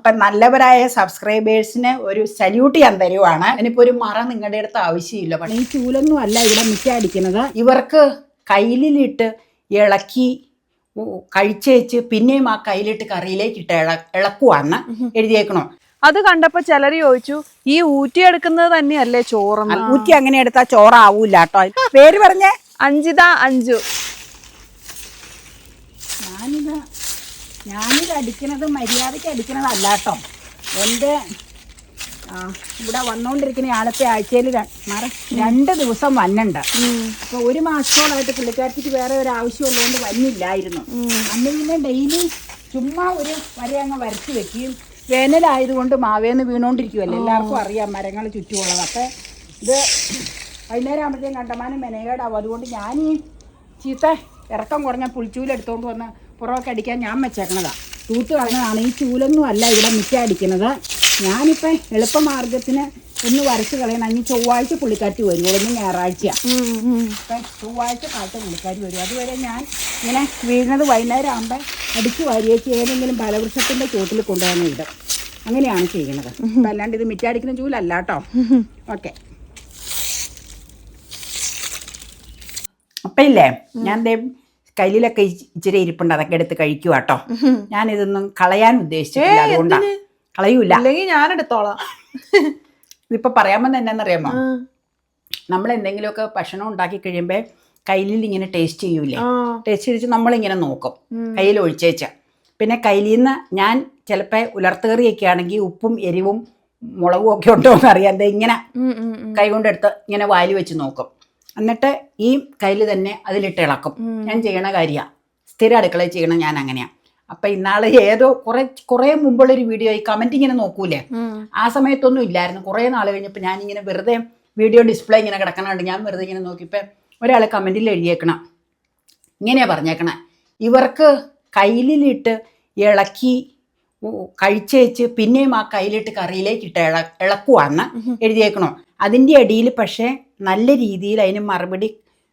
അപ്പം നല്ലവരായ സബ്സ്ക്രൈബേഴ്സിന് ഒരു സല്യൂട്ട് ഞാൻ തരുവാണ്. ഇനിയിപ്പോൾ ഒരു മറ നിങ്ങളുടെ അടുത്ത് ആവശ്യമില്ല. പക്ഷേ ഈ ചൂലൊന്നും അല്ല ഇവിടെ മിറ്റടിക്കുന്നത്. ഇവർക്ക് കയ്യിലിട്ട് ഇളക്കി കഴിച്ചേച്ച് പിന്നെയും ആ കയ്യിലിട്ട് കറിയിലേക്ക് ഇട്ട് ഇളക്കുവാന്ന് എഴുതിയേക്കണോ. അത് കണ്ടപ്പോ ചിലര് ചോദിച്ചു, ഈ ഊറ്റിയെടുക്കുന്നത് തന്നെയല്ലേ ചോറെന്ന്. ഊറ്റി അങ്ങനെ എടുത്താൽ ചോറാവൂല കേട്ടോ. പേര് പറഞ്ഞേ? അഞ്ജിത അഞ്ജു. ഞാനിത് അടിക്കണത് മര്യാദയ്ക്ക് അടിക്കണതല്ല കേട്ടോ. എൻ്റെ ഇവിടെ വന്നുകൊണ്ടിരിക്കുന്ന ആളത്തെ ആഴ്ചയിൽ 2 ദിവസം വന്നുണ്ട്. അപ്പോൾ 1 മാസത്തോളായിട്ട് പുള്ളിക്കാരത്തിക്ക് വേറെ ഒരു ആവശ്യമുള്ളതുകൊണ്ട് വന്നില്ലായിരുന്നു. അന്ന് പിന്നെ ഡെയിലി ചുമ്മാ ഒരു വര അങ്ങ് വരച്ച് വെക്കുകയും വേനലായതുകൊണ്ട് മാവേന്ന് വീണുകൊണ്ടിരിക്കുമല്ലോ, എല്ലാവർക്കും അറിയാം മരങ്ങൾ ചുറ്റുമുള്ളത്. അപ്പോൾ ഇത് വൈകുന്നേരം ആകുമ്പോഴത്തേക്കും കണ്ടമാനം മെനകേടാവും. അതുകൊണ്ട് ഞാൻ ഈ ചീത്ത ഇറക്കം കുറഞ്ഞ പുളിച്ചൂലെടുത്തുകൊണ്ട് വന്ന് പുറമൊക്കെ അടിക്കാൻ ഞാൻ വെച്ചേക്കണതാണ്. തൂത്ത് കളഞ്ഞതാണ്. ഈ ചൂലൊന്നും അല്ല ഇവിടെ മിറ്റടിക്കുന്നത്. ഞാനിപ്പോൾ എളുപ്പമാർഗത്തിന് ഒന്ന് വരച്ച് കളയണം. അഞ്ഞ് ചൊവ്വാഴ്ച പുള്ളിക്കാറ്റ് വരും, ഒന്ന് ഞായറാഴ്ചയാണ്. അപ്പം ചൊവ്വാഴ്ച കാലത്ത് പുള്ളിക്കാറ്റ് വരും. അതുവരെ ഞാൻ ഇങ്ങനെ വീഴുന്നത് വൈകുന്നേരം ആകുമ്പോൾ അടിച്ച് വാരിയേച്ച് ഏതെങ്കിലും ഫലവൃക്ഷത്തിൻ്റെ ചുവട്ടിൽ കൊണ്ടുവന്ന് ഇടും. അങ്ങനെയാണ് ചെയ്യണത്. അപ്പം അല്ലാണ്ട് ഇത് മിറ്റടിക്കുന്ന ചൂലല്ല കേട്ടോ. ഓക്കെ. അപ്പം ഇല്ലേ, ഞാൻ കയ്യിലൊക്കെ ഇച്ചിരി ഇരിപ്പുണ്ട്, അതൊക്കെ എടുത്ത് കഴിക്കുക കേട്ടോ. ഞാനിതൊന്നും കളയാൻ ഉദ്ദേശിച്ചിട്ടില്ല, അതുകൊണ്ടാണ്. കളയൂല, അല്ലെങ്കിൽ ഞാൻ എടുത്തോളാം. ഇതിപ്പോൾ പറയാമെന്ന് എന്നാന്നറിയാമോ, നമ്മൾ എന്തെങ്കിലുമൊക്കെ ഭക്ഷണം ഉണ്ടാക്കി കഴിയുമ്പോൾ കയ്യിൽ ഇങ്ങനെ ടേസ്റ്റ് ചെയ്യൂലേ, ടേസ്റ്റ് ചെയ്തിട്ട് നമ്മളിങ്ങനെ നോക്കും കയ്യിൽ ഒഴിച്ചേച്ച്. പിന്നെ കയ്യിൽ നിന്ന് ഞാൻ ചിലപ്പോൾ ഉലർത്തുകറിയൊക്കെ ആണെങ്കിൽ ഉപ്പും എരിവും മുളകും ഒക്കെ ഉണ്ടോ എന്ന് അറിയാതെ ഇങ്ങനെ കൈ കൊണ്ടെടുത്ത് ഇങ്ങനെ വായിൽ വെച്ച് നോക്കും. എന്നിട്ട് ഈ കയ്യിൽ തന്നെ അതിലിട്ട് ഇളക്കും. ഞാൻ ചെയ്യണ കാര്യമാണ്, സ്ഥിരം അടുക്കളയിൽ ചെയ്യണം ഞാൻ അങ്ങനെയാണ്. അപ്പം ഇന്നാൾ ഏതോ കുറേ മുമ്പുള്ളൊരു വീഡിയോ ഈ കമൻറ്റ് ഇങ്ങനെ നോക്കൂലേ, ആ സമയത്തൊന്നും ഇല്ലായിരുന്നു. കുറേ നാൾ കഴിഞ്ഞപ്പോൾ ഞാനിങ്ങനെ വെറുതെ വീഡിയോ ഡിസ്പ്ലേ ഇങ്ങനെ കിടക്കണുണ്ട്. ഞാൻ വെറുതെ ഇങ്ങനെ നോക്കിയപ്പോൾ ഒരാൾ കമൻറ്റിൽ എഴുതിയേക്കണം, ഇങ്ങനെയാണ് പറഞ്ഞേക്കണേ, ഇവർക്ക് കയ്യിലിട്ട് ഇളക്കി കഴിച്ചേച്ച് പിന്നെയും ആ കയ്യിലിട്ട് കറിയിലേക്ക് ഇട്ട് ഇളക്കുവാന്ന് എഴുതിയേക്കണോ. അതിൻ്റെ അടിയിൽ പക്ഷേ നല്ല രീതിയിൽ അതിന് മറുപടി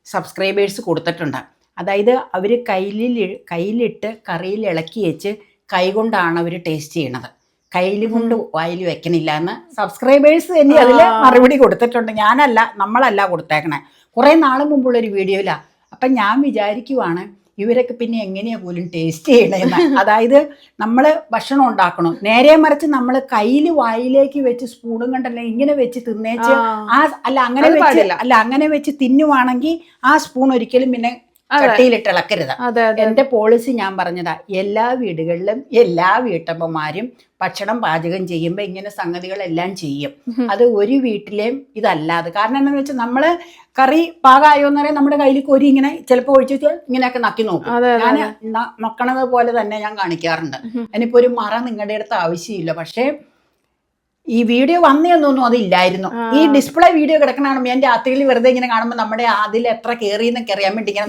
സബ്സ്ക്രൈബേഴ്സ് കൊടുത്തിട്ടുണ്ട്. അതായത് അവർ കയ്യിലിട്ട് കറിയിൽ ഇളക്കി വെച്ച് കൈകൊണ്ടാണ് അവർ ടേസ്റ്റ് ചെയ്യണത്, കയ്യിൽ കൊണ്ട് വായിൽ വെക്കണില്ല എന്ന് സബ്സ്ക്രൈബേഴ്സ് തന്നെ അതിൽ മറുപടി കൊടുത്തിട്ടുണ്ട്. ഞാനല്ല, നമ്മളല്ല കൊടുത്തേക്കണേ, കുറേ നാൾ മുമ്പുള്ളൊരു വീഡിയോയിലാണ്. അപ്പം ഞാൻ വിചാരിക്കുവാണ് ഇവരൊക്കെ പിന്നെ എങ്ങനെയാ പോലും ടേസ്റ്റ് ചെയ്യണമെന്ന്. അതായത് നമ്മൾ ഭക്ഷണം ഉണ്ടാക്കണം, നേരെ മറിച്ച് നമ്മൾ കയ്യിൽ വായിലേക്ക് വെച്ച് സ്പൂണും കണ്ടല്ലേ ഇങ്ങനെ വെച്ച് തിന്നേച്ച് അങ്ങനെ വെച്ച് തിന്നുവാണെങ്കിൽ ആ സ്പൂൺ ഒരിക്കലും പിന്നെ ചട്ടിയിലിട്ട് ഇളക്കരുത്. എൻ്റെ പോളിസി ഞാൻ പറഞ്ഞതാ. എല്ലാ വീടുകളിലും എല്ലാ വീട്ടമ്മമാരും ഭക്ഷണം പാചകം ചെയ്യുമ്പോൾ ഇങ്ങനെ സംഗതികളെല്ലാം ചെയ്യും. അത് ഒരു വീട്ടിലെയും ഇതല്ലാതെ. കാരണം എന്താണെന്ന് വെച്ചാൽ നമ്മൾ കറി പാകമായോന്ന് പറയാൻ നമ്മുടെ കയ്യിൽ കോരി ഇങ്ങനെ ചിലപ്പോൾ ഒഴിച്ച് ഇങ്ങനെയൊക്കെ നക്കി നോക്കും. ഞാൻ നക്കണത് പോലെ തന്നെ ഞാൻ കാണിക്കാറുണ്ട്. അതിനിപ്പോൾ ഒരു മറ നിങ്ങളുടെ അടുത്ത് ആവശ്യമില്ല. പക്ഷേ ഈ വീഡിയോ വന്നതൊന്നും അതില്ലായിരുന്നു. ഈ ഡിസ്പ്ലേ വീഡിയോ കിടക്കണ ഞാൻ രാത്രിയിൽ വെറുതെ ഇങ്ങനെ കാണുമ്പോൾ നമ്മുടെ അതിൽ എത്ര കയറിയെന്നൊക്കെ അറിയാൻ വേണ്ടി ഇങ്ങനെ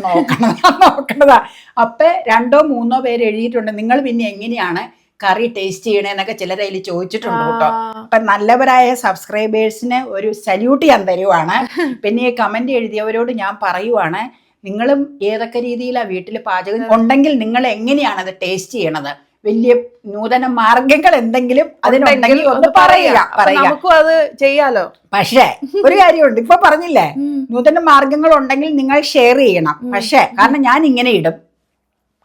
നോക്കണതാ. അപ്പം 2 or 3 പേര് എഴുതിയിട്ടുണ്ട്, നിങ്ങൾ പിന്നെ എങ്ങനെയാണ് കറി ടേസ്റ്റ് ചെയ്യണേന്നൊക്കെ ചിലർ അതിൽ ചോദിച്ചിട്ടുണ്ട് കേട്ടോ. അപ്പം നല്ലവരായ സബ്സ്ക്രൈബേഴ്സിന് ഒരു സല്യൂട്ട് ഞാൻ തരുവാണ്. പിന്നെ ഈ കമൻറ്റ് എഴുതിയവരോട് ഞാൻ പറയുവാണ്, നിങ്ങളും ഏതൊക്കെ രീതിയിലാണ് വീട്ടിൽ പാചകം ഉണ്ടെങ്കിൽ നിങ്ങൾ എങ്ങനെയാണ് അത് ടേസ്റ്റ് ചെയ്യണത്, വലിയ നൂതന മാർഗങ്ങൾ എന്തെങ്കിലും അതിനുണ്ടെങ്കിൽ ഒന്ന് പറയുക. നമുക്കും അത് ചെയ്യാലോ. പക്ഷേ ഒരു കാര്യമുണ്ട്, ഇപ്പൊ പറഞ്ഞില്ലേ, നൂതന മാർഗങ്ങൾ ഉണ്ടെങ്കിൽ നിങ്ങൾ ഷെയർ ചെയ്യണം. പക്ഷേ കാരണം ഞാൻ ഇങ്ങനെ ഇടും,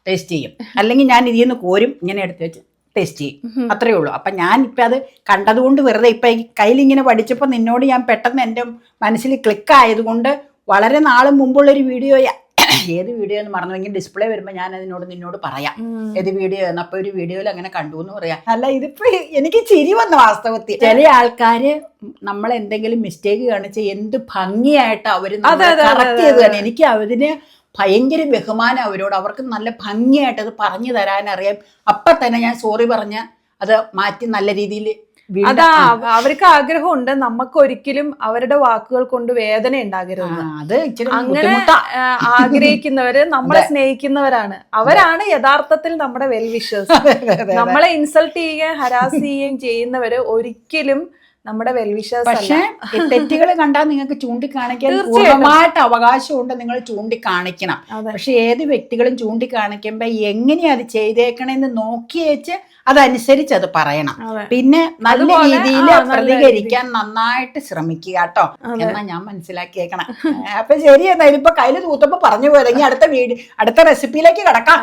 ടേസ്റ്റ് ചെയ്യും, അല്ലെങ്കിൽ ഞാൻ ഇതിൽ നിന്ന് കോരും, ഇങ്ങനെ എടുത്ത് വെച്ച് ടേസ്റ്റ് ചെയ്യും, അത്രയേ ഉള്ളൂ. അപ്പം ഞാൻ ഇപ്പം അത് കണ്ടതുകൊണ്ട് വെറുതെ ഇപ്പം ഈ കയ്യിലിങ്ങനെ പഠിച്ചപ്പോൾ നിന്നോട് ഞാൻ പെട്ടെന്ന് എൻ്റെ മനസ്സിൽ ക്ലിക്കായതുകൊണ്ട് വളരെ നാൾ മുമ്പുള്ളൊരു വീഡിയോ, ഏത് വീഡിയോ എന്ന് മറന്നുവെങ്കിൽ ഡിസ്പ്ലേ വരുമ്പോൾ ഞാൻ നിന്നോട് പറയാം ഏത് വീഡിയോ എന്ന്. അപ്പോൾ ഒരു വീഡിയോയിൽ അങ്ങനെ കണ്ടു എന്ന് പറയാം. അല്ല, ഇതിപ്പോൾ എനിക്ക് ചിരി വന്ന വാസ്തവത്തിൽ. ചില ആൾക്കാർ നമ്മൾ എന്തെങ്കിലും മിസ്റ്റേക്ക് കാണിച്ച് എന്ത് ഭംഗിയായിട്ട് അവർ കറക്റ്റ് ചെയ്തതാണ്. എനിക്ക് അതിന് ഭയങ്കര ബഹുമാനം അവരോട്. അവർക്ക് നല്ല ഭംഗിയായിട്ട് അത് പറഞ്ഞു തരാനറിയാം. അപ്പം തന്നെ ഞാൻ സോറി പറഞ്ഞ് അത് മാറ്റി നല്ല രീതിയിൽ അതാ അവർക്ക് ആഗ്രഹമുണ്ട്, നമുക്ക് ഒരിക്കലും അവരുടെ വാക്കുകൾ കൊണ്ട് വേദന ഉണ്ടാകരുത്. അങ്ങനെ ആഗ്രഹിക്കുന്നവര് നമ്മളെ സ്നേഹിക്കുന്നവരാണ്. അവരാണ് യഥാർത്ഥത്തിൽ നമ്മുടെ വെൽ വിഷേഴ്സ്. നമ്മളെ ഇൻസൾട്ട് ചെയ്യുകയും ഹരാസ് ചെയ്യുകയും ചെയ്യുന്നവര് ഒരിക്കലും നമ്മുടെ വെൽവിഷേഴ്സ്. പക്ഷേ തെറ്റുകൾ കണ്ടാൽ നിങ്ങൾക്ക് ചൂണ്ടിക്കാണിക്കാൻ പൂർണ്ണമായിട്ട് അവകാശമുണ്ട്, നിങ്ങൾ ചൂണ്ടിക്കാണിക്കണം. പക്ഷെ ഏത് വ്യക്തികളും ചൂണ്ടിക്കാണിക്കുമ്പോ എങ്ങനെയാ അത് ചെയ്തേക്കണെന്ന് നോക്കി വെച്ച് അതനുസരിച്ച് അത് പറയണം. പിന്നെ നല്ല രീതിയിൽ പ്രതികരിക്കാൻ നന്നായിട്ട് ശ്രമിക്കുക കേട്ടോ എന്നാ ഞാൻ മനസ്സിലാക്കിയേക്കണം. അപ്പൊ ശരി, എന്നാ ഇതിപ്പോ കയ്യിൽ തൂത്തപ്പോ പറഞ്ഞു പോയതെങ്കിൽ അടുത്ത റെസിപ്പിയിലേക്ക് കിടക്കാം.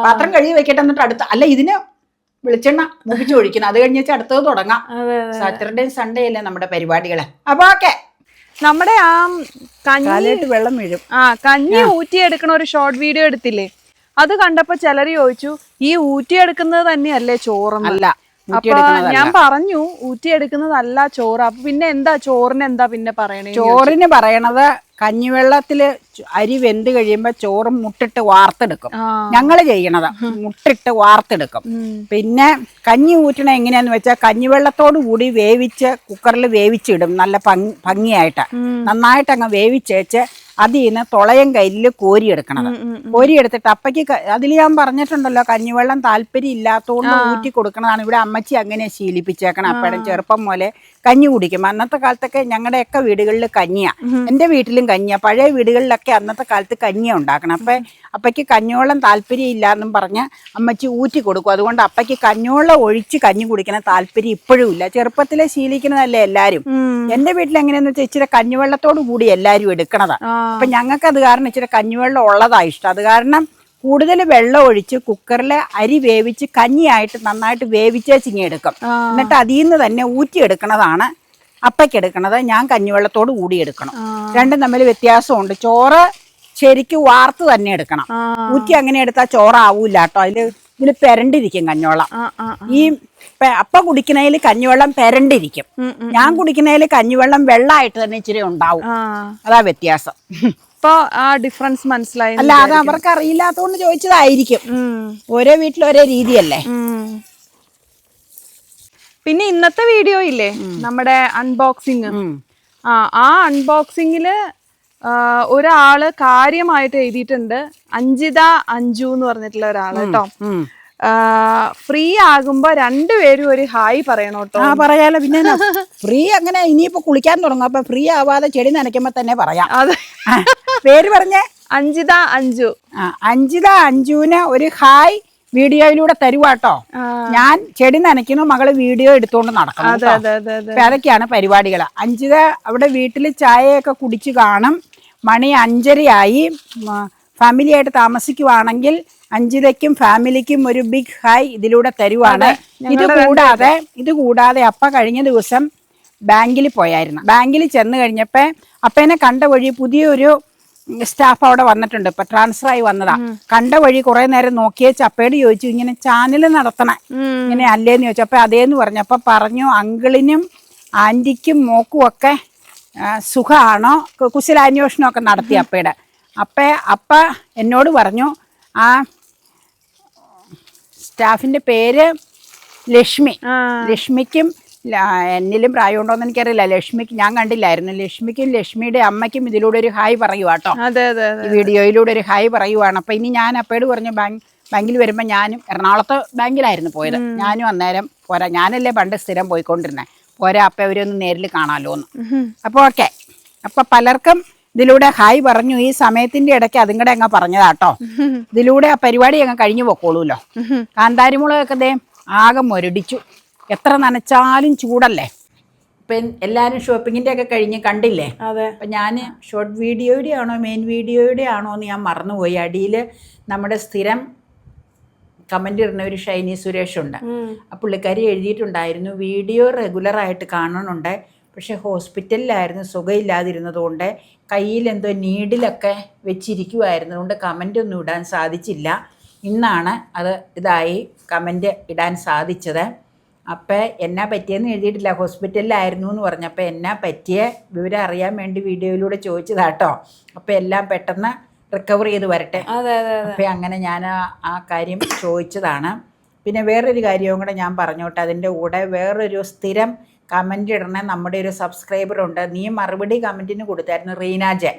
പാത്രം കഴുകി വെക്കട്ടെ, എന്നിട്ട് അല്ല ഇതിന് വെളിച്ചെണ്ണ മുപ്പിച്ച് ഒഴിക്കണം. അത് കഴിഞ്ഞാൽ അടുത്തത് തുടങ്ങാം. സാറ്റർഡേ സൺഡേ അല്ലേ നമ്മുടെ പരിപാടികള്. അപ്പൊ ഓക്കെ, നമ്മുടെ ആ കഞ്ഞി വെള്ളം വീഴും. കഞ്ഞി ഊറ്റിയെടുക്കണ ഒരു ഷോർട്ട് വീഡിയോ എടുത്തില്ലേ, അത് കണ്ടപ്പോ ചിലര് ചോദിച്ചു ഈ ഊറ്റിയെടുക്കുന്നത് തന്നെയല്ലേ ചോറെന്ന്. അല്ല, അപ്പൊ ഞാൻ പറഞ്ഞു ഊറ്റിയെടുക്കുന്നതല്ല ചോറ്. അപ്പൊ പിന്നെ എന്താ ചോറിന് എന്താ പിന്നെ പറയണേ? ചോറിന് പറയണത് കഞ്ഞിവെള്ളത്തില് അരി വെന്ത് കഴിയുമ്പോ ചോറും മുട്ടിട്ട് വാർത്തെടുക്കും. ഞങ്ങള് ചെയ്യണത് മുട്ടിട്ട് വാർത്തെടുക്കും. പിന്നെ കഞ്ഞി ഊറ്റണ എങ്ങനെയാന്ന് വെച്ചാൽ കഞ്ഞിവെള്ളത്തോടു കൂടി വേവിച്ച് കുക്കറിൽ വേവിച്ചിടും. നല്ല ഭംഗിയായിട്ട് നന്നായിട്ട് അങ്ങ് വേവിച്ചേച്ച് അതിന്ന് തുളയം കയ്യിൽ കോരിയെടുക്കണത്. കോരിയെടുത്തിട്ട് അപ്പയ്ക്ക് അതിൽ ഞാൻ പറഞ്ഞിട്ടുണ്ടല്ലോ, കഞ്ഞിവെള്ളം താല്പര്യം ഇല്ലാത്തതുകൊണ്ട് ഊറ്റി കൊടുക്കണതാണ്. ഇവിടെ അമ്മച്ചി അങ്ങനെ ശീലിപ്പിച്ചേക്കണം. അപ്പഴും ചെറുപ്പം പോലെ കഞ്ഞി കുടിക്കും. അന്നത്തെ കാലത്തൊക്കെ ഞങ്ങളുടെയൊക്കെ വീടുകളിൽ കഞ്ഞിയാ. എൻ്റെ വീട്ടിലും കഞ്ഞിയാ. പഴയ വീടുകളിലൊക്കെ അന്നത്തെ കാലത്ത് കഞ്ഞിയാ ഉണ്ടാക്കണം. അപ്പയ്ക്ക് കഞ്ഞിവെള്ളം താല്പര്യം ഇല്ലാന്നും പറഞ്ഞ് അമ്മച്ചി ഊറ്റി കൊടുക്കും. അതുകൊണ്ട് അപ്പയ്ക്ക് കഞ്ഞിവെള്ളം ഒഴിച്ച് കഞ്ഞി കുടിക്കണ താല്പര്യം ഇപ്പോഴും ഇല്ല. ചെറുപ്പത്തിലെ ശീലിക്കുന്നതല്ലേ എല്ലാരും. എൻ്റെ വീട്ടിൽ എങ്ങനെയാന്ന് വെച്ചാൽ ഇച്ചിരി കഞ്ഞിവെള്ളത്തോടു കൂടി എല്ലാരും എടുക്കണതാ. അപ്പൊ ഞങ്ങൾക്ക് അത് കാരണം ഇച്ചിരി കഞ്ഞിവെള്ളം ഉള്ളതാ ഇഷ്ടം. അത് കാരണം കൂടുതൽ വെള്ളം ഒഴിച്ച് കുക്കറിൽ അരി വേവിച്ച് കഞ്ഞിയായിട്ട് നന്നായിട്ട് വേവിച്ചേച്ചിങ്ങി എടുക്കും. എന്നിട്ട് അതിൽ നിന്ന് തന്നെ ഊറ്റിയെടുക്കണതാണ് അപ്പയ്ക്കെടുക്കണത്. ഞാൻ കഞ്ഞിവെള്ളത്തോട് കൂടി എടുക്കണം. രണ്ടും തമ്മിൽ വ്യത്യാസമുണ്ട്. ചോറ് ശരിക്കും വാർത്ത് തന്നെ എടുക്കണം. ഊറ്റി അങ്ങനെ എടുത്താൽ ചോറാവൂല കേട്ടോ. ഇതിൽ പെരണ്ടിരിക്കും കഞ്ഞിവെള്ളം. ഈ അപ്പ കുടിക്കണതിൽ കഞ്ഞിവെള്ളം പെരണ്ടിരിക്കും. ഞാൻ കുടിക്കണതിൽ കഞ്ഞിവെള്ളം വെള്ളമായിട്ട് തന്നെ ഇച്ചിരി ഉണ്ടാവും. അതാ വ്യത്യാസം. ഇപ്പൊ ആ ഡിഫറൻസ് മനസ്സിലായി. അല്ല, അത് അവർക്ക് അറിയില്ലാത്തോണ്ട് ചോദിച്ചതായിരിക്കും. ഓരോ വീട്ടിൽ ഓരോ രീതിയല്ലേ. പിന്നെ ഇന്നത്തെ വീഡിയോ ഇല്ലേ നമ്മുടെ അൺബോക്സിങ്, ആ അൺബോക്സിങ്ങില് ഒരാള് കാര്യമായിട്ട് എഴുതിയിട്ടുണ്ട്. അഞ്ജിത അഞ്ജു എന്ന് പറഞ്ഞിട്ടുള്ള ഒരാള് കേട്ടോ. ഫ്രീ ആകുമ്പോ രണ്ടുപേരും ഒരു ഹായ് പറയണോ കേട്ടോ. പറയാലോ, പിന്നെ ഫ്രീ അങ്ങനെ ഇനിയിപ്പോ കുളിക്കാൻ തുടങ്ങും. അപ്പൊ ഫ്രീ ആവാതെ ചെടി നനയ്ക്കുമ്പോ തന്നെ പറയാം. അതെ, പേര് പറഞ്ഞേ? അഞ്ജിത അഞ്ജു. അഞ്ജിത അഞ്ജുവിന് ഒരു ഹായ് വീഡിയോയിലൂടെ തരുവാട്ടോ. ഞാൻ ചെടി നനയ്ക്കുന്നു, മകള് വീഡിയോ എടുത്തോണ്ട് നടക്കണം. അതൊക്കെയാണ് പരിപാടികൾ. അഞ്ജിത അവിടെ വീട്ടില് ചായയൊക്കെ കുടിച്ച് കാണും. മണി 5:30 ഫാമിലി ആയിട്ട് താമസിക്കുവാണെങ്കിൽ അഞ്ജിതയ്ക്കും ഫാമിലിക്കും ഒരു ബിഗ് ഹായ് ഇതിലൂടെ തരുവാണ്. ഇത് കൂടാതെ അപ്പ കഴിഞ്ഞ ദിവസം ബാങ്കിൽ പോയായിരുന്നു. ബാങ്കിൽ ചെന്ന് കഴിഞ്ഞപ്പോ അപ്പേനെ കണ്ട വഴി പുതിയൊരു സ്റ്റാഫ് അവിടെ വന്നിട്ടുണ്ട്. ഇപ്പൊ ട്രാൻസ്ഫർ ആയി വന്നതാ. കണ്ട വഴി കുറെ നേരം നോക്കിയ ചപ്പയോട് ചോദിച്ചു, ഇങ്ങനെ ചാനൽ നടത്തണേ ഇങ്ങനെ അല്ലേന്ന് ചോദിച്ചു. അപ്പൊ അതേന്ന് പറഞ്ഞപ്പോ പറഞ്ഞു, അങ്കിളിനും ആന്റിക്കും മോക്കും ഒക്കെ സുഖമാണോ, കുശലാന്വേഷണമൊക്കെ നടത്തി അപ്പയുടെ. അപ്പ എന്നോട് പറഞ്ഞു, ആ സ്റ്റാഫിന്റെ പേര് ലക്ഷ്മി. ലക്ഷ്മിക്കും എന്നിലും പ്രായമുണ്ടോന്ന് എനിക്കറിയില്ല. ലക്ഷ്മിക്ക് ഞാൻ കണ്ടില്ലായിരുന്നു. ലക്ഷ്മിക്കും ലക്ഷ്മിയുടെ അമ്മയ്ക്കും ഇതിലൂടെ ഒരു ഹായ് പറയുവാട്ടോ. ഈ വീഡിയോയിലൂടെ ഒരു ഹായ് പറയുവാണ്. അപ്പൊ ഇനി ഞാൻ അപ്പയോട് പറഞ്ഞു, ബാങ്കിൽ വരുമ്പോ ഞാനും എറണാകുളത്ത് ബാങ്കിലായിരുന്നു പോയത്. ഞാനും അന്നേരം പോരാ, ഞാനല്ലേ പണ്ട് സ്ഥിരം പോയിക്കൊണ്ടിരുന്നേ, പോരാ അപ്പ അവരൊന്ന് നേരിൽ കാണാലോന്ന്. അപ്പൊ ഓക്കെ. അപ്പൊ പലർക്കും ഇതിലൂടെ ഹായ് പറഞ്ഞു. ഈ സമയത്തിന്റെ ഇടയ്ക്ക് അതും കൂടെ അങ്ങ് പറഞ്ഞതാട്ടോ. ഇതിലൂടെ ആ പരിപാടി അങ്ങ് കഴിഞ്ഞു പോക്കോളൂല്ലോ. കാന്താരിമുളകൊക്കെ ആകെ മുരടിച്ചു. എത്ര നനച്ചാലും ചൂടല്ലേ. ഇപ്പം എല്ലാവരും ഷോപ്പിങ്ങിൻ്റെ ഒക്കെ കഴിഞ്ഞ് കണ്ടില്ലേ. അപ്പം ഞാൻ ഷോർട്ട് വീഡിയോയുടെ ആണോ മെയിൻ വീഡിയോയുടെ ആണോ എന്ന് ഞാൻ മറന്നുപോയി. അടിയിൽ നമ്മുടെ സ്ഥിരം കമൻ്റ് ഇടുന്ന ഒരു ഷൈനി സുരേഷ് ഉണ്ട്. ആ പുള്ളിക്കാരി എഴുതിയിട്ടുണ്ടായിരുന്നു, വീഡിയോ റെഗുലറായിട്ട് കാണുന്നുണ്ട്, പക്ഷെ ഹോസ്പിറ്റലിലായിരുന്നു, സുഖമില്ലാതിരുന്നതുകൊണ്ട് കയ്യിൽ എന്തോ നീഡിലൊക്കെ വെച്ചിരിക്കുമായിരുന്നു, അതുകൊണ്ട് കമൻ്റ് ഒന്നും ഇടാൻ സാധിച്ചില്ല. ഇന്നാണ് അത് ഇതായി കമൻ്റ് ഇടാൻ സാധിച്ചത്. അപ്പം എന്നാ പറ്റിയെന്ന് എഴുതിയിട്ടില്ല, ഹോസ്പിറ്റലിലായിരുന്നു എന്ന് പറഞ്ഞപ്പോൾ എന്നാ പറ്റിയ വിവരം അറിയാൻ വേണ്ടി വീഡിയോയിലൂടെ ചോദിച്ചതാട്ടോ. അപ്പം എല്ലാം പെട്ടെന്ന് റിക്കവർ ചെയ്ത് വരട്ടെ. അപ്പം അങ്ങനെ ഞാൻ ആ കാര്യം ചോദിച്ചതാണ്. പിന്നെ വേറൊരു കാര്യവും കൂടെ ഞാൻ പറഞ്ഞോട്ടെ. അതിൻ്റെ കൂടെ വേറൊരു സ്ഥിരം കമൻ്റ് ഇടണ നമ്മുടെ ഒരു സബ്സ്ക്രൈബറുണ്ട്. നീ മറുപടി കമൻറ്റിന് കൊടുത്തായിരുന്നു, റീനാജൻ.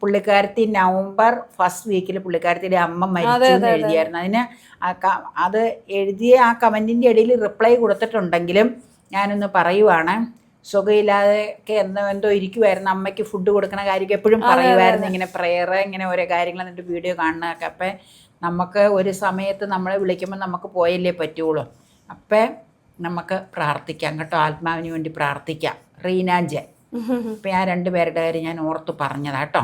പുള്ളിക്കാരത്തി നവംബർ 1st വീക്കിൽ പുള്ളിക്കാരത്തിയുടെ അമ്മ മരിച്ചു എന്ന് എഴുതിയായിരുന്നു. അതിന് അത് എഴുതിയ ആ കമൻറ്റിൻ്റെ ഇടയിൽ റിപ്ലൈ കൊടുത്തിട്ടുണ്ടെങ്കിലും ഞാനൊന്ന് പറയുവാണ്. സുഖമില്ലാതെയൊക്കെ എന്തോ ഇരിക്കുമായിരുന്നു, അമ്മയ്ക്ക് ഫുഡ് കൊടുക്കണ കാര്യമൊക്കെ എപ്പോഴും പറയുമായിരുന്നു, ഇങ്ങനെ പ്രെയർ ഇങ്ങനെ ഓരോ കാര്യങ്ങൾ എന്നിട്ട് വീഡിയോ കാണുന്നതൊക്കെ. അപ്പം നമുക്ക് ഒരു സമയത്ത് നമ്മളെ വിളിക്കുമ്പോൾ നമുക്ക് പോയല്ലേ പറ്റുള്ളൂ. അപ്പം നമുക്ക് പ്രാർത്ഥിക്കാം കേട്ടോ, ആത്മാവിന് വേണ്ടി പ്രാർത്ഥിക്കാം. റീനാജ്. ഇപ്പം ആ 2 പേരുടെ കാര്യം ഞാൻ ഓർത്ത് പറഞ്ഞതാ കേട്ടോ.